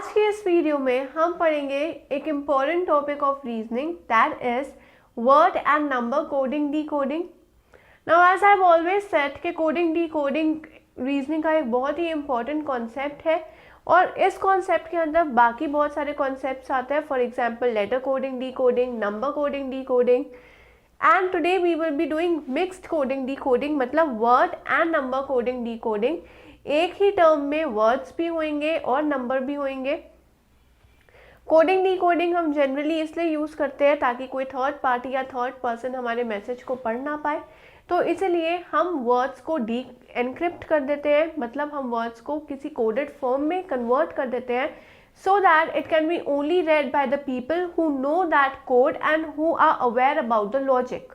आज के इस वीडियो में हम पढ़ेंगे एक important topic of reasoning, that is word and number coding decoding. Now as I have always said कि कोडिंग डिकोडिंग रीजनिंग का एक बहुत ही इम्पॉर्टेंट कॉन्सेप्ट है और इस कॉन्सेप्ट के अंदर बाकी बहुत सारे कॉन्सेप्ट्स आते हैं, for example letter coding decoding, number coding decoding, and today we will be doing mixed coding decoding, मतलब word and number coding decoding. एक ही टर्म में वर्ड्स भी होंगे और नंबर भी होंगे। कोडिंग डिकोडिंग हम जनरली इसलिए यूज़ करते हैं ताकि कोई थर्ड पार्टी या थर्ड पर्सन हमारे मैसेज को पढ़ ना पाए, तो इसलिए हम वर्ड्स को डी एनक्रिप्ट कर देते हैं, मतलब हम वर्ड्स को किसी कोडेड फॉर्म में कन्वर्ट कर देते हैं so that it can be only read by the people who know that code and who are aware about the logic।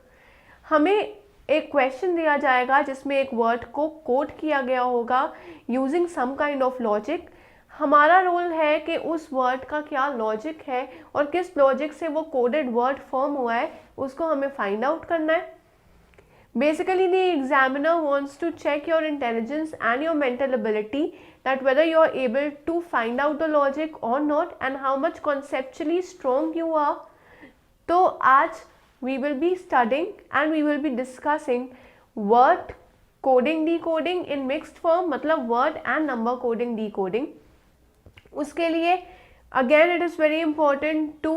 हमें एक क्वेश्चन दिया जाएगा जिसमें एक वर्ड को कोड किया गया होगा using some kind of logic. हमारा रोल है कि उस वर्ड का क्या लॉजिक है और किस लॉजिक से वो कोडेड वर्ड फॉर्म हुआ है उसको हमें फाइंड आउट करना है। Basically, the examiner wants to check your intelligence and your mental ability, that whether you are able to find out the logic or not and how much conceptually strong you are. तो आज we will be studying and we will be discussing word coding decoding in mixed form, मतलब word and number coding decoding। उसके लिए again it is very important to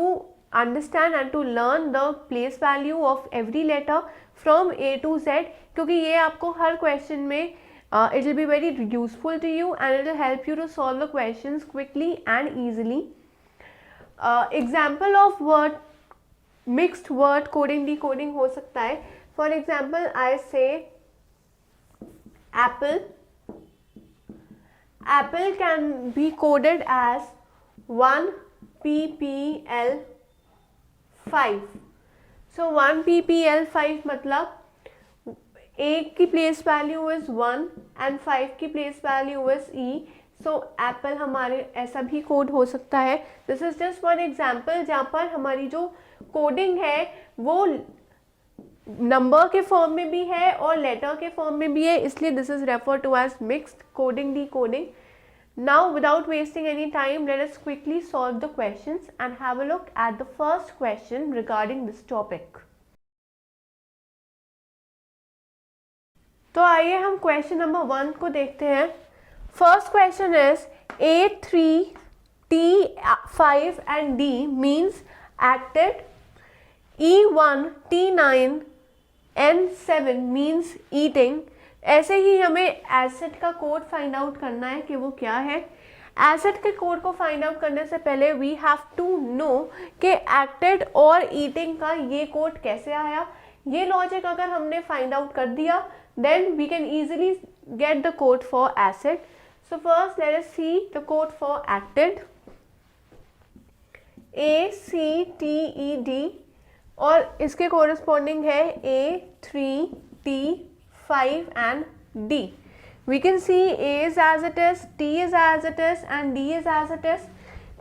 understand and to learn the place value of every letter from A to Z, क्योंकि ये आपको हर question में it will be very useful to you and it will help you to solve the questions quickly and easily। Example of word mixed word coding decoding हो सकता है, for example I say apple। Apple can be coded as 1 ppl 5। So 1 ppl 5 मतलब A की place value is 1 and 5 की place value is E। So Apple हमारे ऐसा भी code हो सकता है। This is just one example जहाँ पर हमारी जो कोडिंग है वो नंबर के फॉर्म में भी है और लेटर के फॉर्म में भी है, इसलिए this is refer to as mixed coding decoding. Now, without wasting any time, let us quickly solve the questions and have a look at the first question regarding this topic। तो आइए हम question number 1 को देखते हैं। First question is A3, T5 and D means acted, E1, T9 N7 means eating। ऐसे ही हमें asset का code find out करना है कि वो क्या है। एसेट के कोड को फाइंड आउट करने से पहले वी हैव टू नो कि एक्टेड और ईटिंग का ये कोड कैसे आया। ये लॉजिक अगर हमने फाइंड आउट कर दिया then we can easily get the code for asset. So first let us see the code for acted, ACTED, और इसके कोरिस्पॉन्डिंग है A3, T5 and D। We can see A is as it is, T is as it is and D is as it is।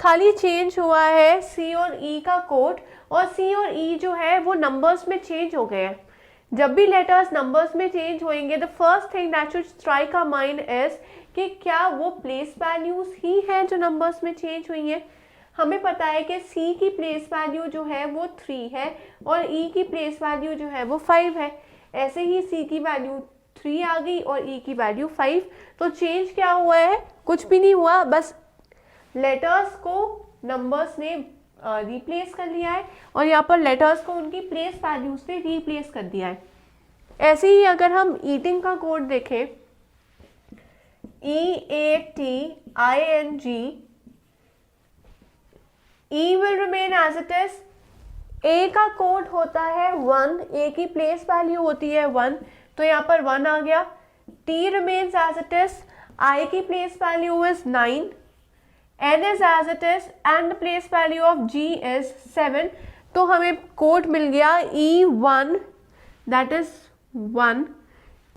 खाली change हुआ है C और E का code, और C और E जो है वो नंबर्स में चेंज हो गए हैं। जब भी लेटर्स नंबर्स में चेंज होंगे the first thing that should strike our mind is कि क्या वो प्लेस वैल्यूज ही हैं जो नंबर्स में चेंज हुई हैं। हमें पता है कि C की प्लेस वैल्यू जो है वो 3 है और E की प्लेस वैल्यू जो है वो 5 है। ऐसे ही C की वैल्यू 3 आ गई और E की वैल्यू 5। तो चेंज क्या हुआ है? कुछ भी नहीं हुआ, बस लेटर्स को नंबर्स ने रिप्लेस कर लिया है और यहाँ पर लेटर्स को उनकी प्लेस वैल्यूज से रिप्लेस कर दिया है। ऐसे ही अगर हम ईटिंग का कोड देखें, EATING, E will remain as it is। A का कोड होता है 1, A की प्लेस वैल्यू होती है 1, तो यहाँ पर 1 आ गया। T remains as it is, I की place value is 9, N is as it is and the place value of G is 7। तो हमें कोड मिल गया E1 that is 1,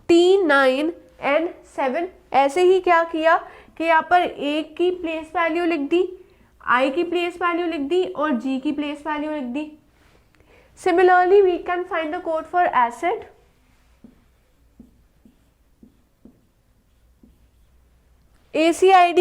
T9 and 7। ऐसे ही क्या किया कि यहाँ पर A की प्लेस वैल्यू लिख दी, I की प्लेस वैल्यू लिख दी और G की प्लेस वैल्यू लिख दी। Similarly, we can find the code for acid। ACID,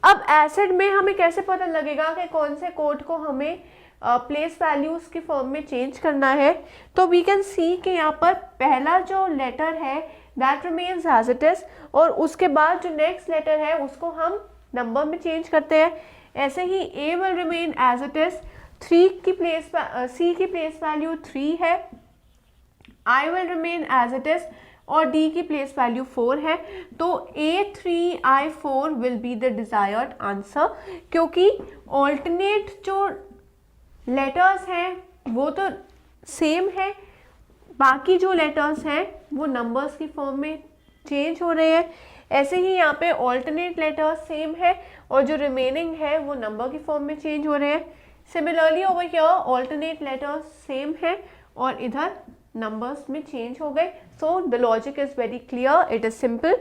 अब एसिड में हमें कैसे पता लगेगा कि कौन से कोड को हमें प्लेस वैल्यूज की फॉर्म में चेंज करना है? तो वी कैन सी कि यहाँ पर पहला जो लेटर है that remains as it is, और उसके बाद जो नेक्स्ट लेटर है उसको हम नंबर में चेंज करते हैं। ऐसे ही A will remain as it is, C की प्लेस वैल्यू 3 है, I will remain as it is, और डी की प्लेस वैल्यू 4 है। तो A3I4 will be the desired answer, क्योंकि ऑल्टरनेट जो लेटर्स हैं वो तो सेम है, बाकी जो लेटर्स हैं वो नंबर्स की फॉर्म में चेंज हो रहे हैं। ऐसे ही यहाँ पे ऑल्टरनेट लेटर्स सेम है और जो रिमेनिंग है वो नंबर की फॉर्म में चेंज हो रहे हैं। Similarly over here alternate letters same है और इधर numbers में change हो गए. So the logic is very clear, it is simple,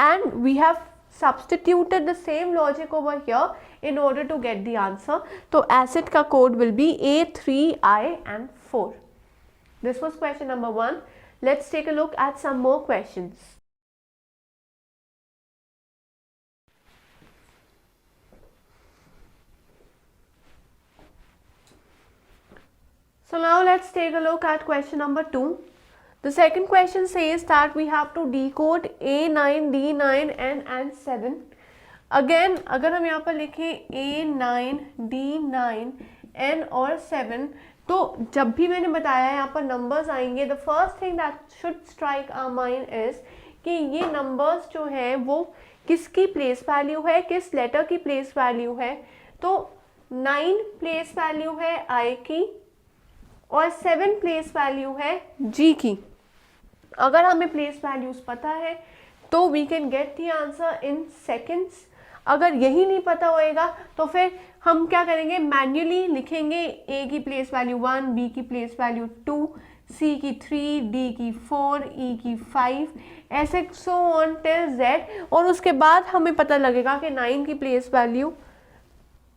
and we have substituted the same logic over here in order to get the answer. तो acid का code will be A3I and 4. This was question number 1. Let's take a look at some more questions. So now let's take a look at question number 2. The second question says that we have to decode A9, D9 and 7. Again, अगर हम यहाँ पर लिखें A9, D9, N और 7, तो जब भी मैंने बताया यहाँ पर नंबर्स आएंगे, the first thing that should strike our mind is कि ये नंबर्स जो हैं वो किसकी प्लेस वैल्यू है, किस लेटर की प्लेस वैल्यू है. तो 9 प्लेस वैल्यू है I की और 7 प्लेस वैल्यू है G की. अगर हमें प्लेस वैल्यूज पता है तो we can get the answer in seconds. अगर यही नहीं पता होएगा तो फिर हम क्या करेंगे, मैन्युअली लिखेंगे A की प्लेस वैल्यू 1, B की प्लेस वैल्यू 2, C की 3, D की 4, E की 5, ऐसे सो ऑन टिल Z. और उसके बाद हमें पता लगेगा कि 9 की प्लेस वैल्यू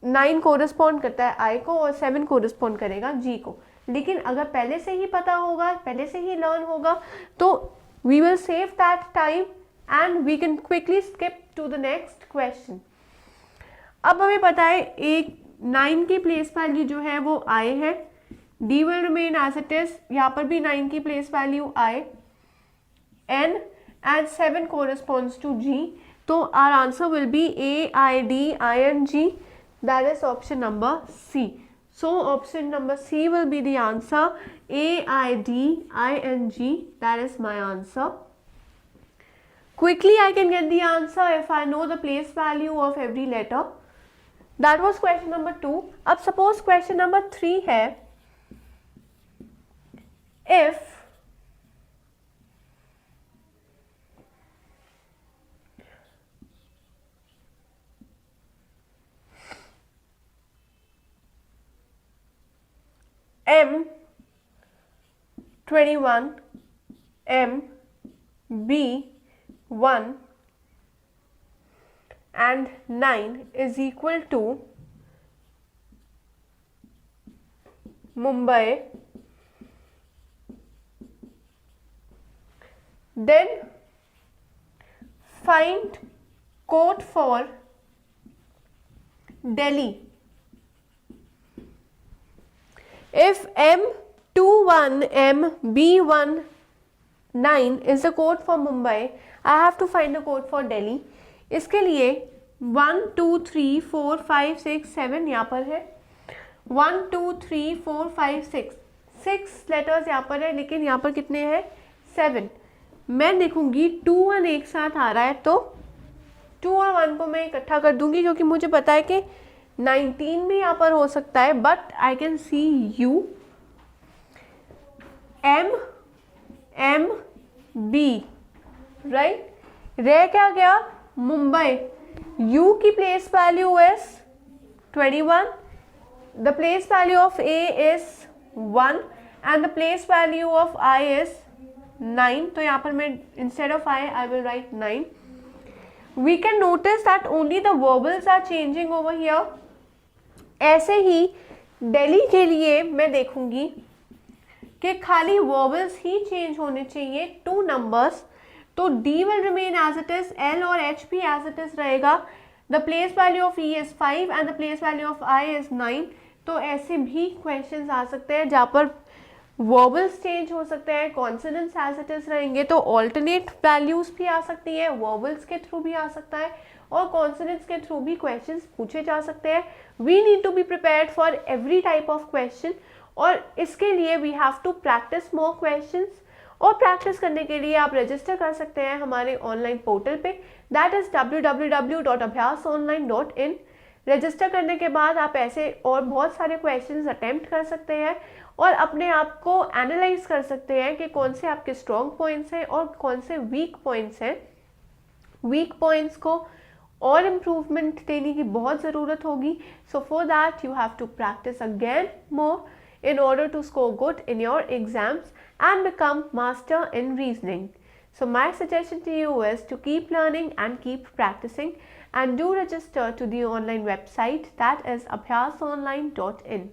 9 कोरिस्पॉन्ड करता है I को और 7 कोरिस्पॉन्ड करेगा G को. लेकिन अगर पहले से ही पता होगा, पहले से ही लर्न होगा, तो we will save that time and we can quickly skip to the next question. अब हमें पता है एक 9 की प्लेस वैल्यू जो है वो I है, D will remain as it is, यहाँ पर भी 9 की place value I, N and 7 corresponds to G. तो our answer will be AIDING, that is option number C. So option number C will be the answer, AIDING, that is my answer. Quickly I can get the answer if I know the place value of every letter. That was question number 2. अब suppose question number 3 है, if M21, MB1 and 9 is equal to Mumbai, then find code for Delhi. If M21, MB1, 9 is the code for Mumbai, I have to find the code for Delhi. इसके लिए 1, 2, 3, 4, 5, 6, 7 यहाँ पर है. 1, 2, 3, 4, 5, 6 letters यहाँ पर है, लेकिन यहाँ पर कितने हैं, 7. मैं देखूंगी 2, 1 एक साथ आ रहा है तो 2 और 1 को मैं इकट्ठा कर दूंगी, क्योंकि मुझे पता है कि 19 भी यहाँ पर हो सकता है. But I can see U, M, B, right. रह क्या गया, मुंबई. U की place value is 21, the place value of A is 1 and the place value of I is 9. तो यहाँ पर मैं instead of I will write 9. We can notice that only the vowels are changing over here. ऐसे ही दिल्ली के लिए मैं देखूंगी कि खाली vowels ही चेंज होने चाहिए, 2 नंबर्स. तो D will remain as it is, L और H भी as it is रहेगा, the place value of E is 5 and the place value of I is 9। तो ऐसे भी क्वेश्चंस आ सकते हैं जहाँ पर वर्बल्स चेंज हो सकते हैं, कॉन्सोनेंट्स एज इट इज रहेंगे, तो ऑल्टरनेट वैल्यूज भी आ सकती हैं, वर्बल्स के थ्रू भी आ सकता है और कॉन्सोनेंट्स के थ्रू भी क्वेश्चंस पूछे जा सकते हैं। We need to be prepared for every type of question और इसके लिए we have to practice more questions. और प्रैक्टिस करने के लिए आप रजिस्टर कर सकते हैं हमारे ऑनलाइन पोर्टल पे, दैट इज www.abhyasonline.in। रजिस्टर करने के बाद आप ऐसे और बहुत सारे क्वेश्चंस अटेम्प्ट कर सकते हैं और अपने आप को एनालाइज कर सकते हैं कि कौन से आपके स्ट्रॉन्ग पॉइंट्स हैं और कौन से वीक पॉइंट्स हैं। वीक पॉइंट्स को और इम्प्रूवमेंट देने की बहुत ज़रूरत होगी। So for that you have to practice again more in order to score good in your exams and become master in reasoning. So my suggestion to you is to keep learning and keep practicing and do register to the online website, that is abhyasonline.in.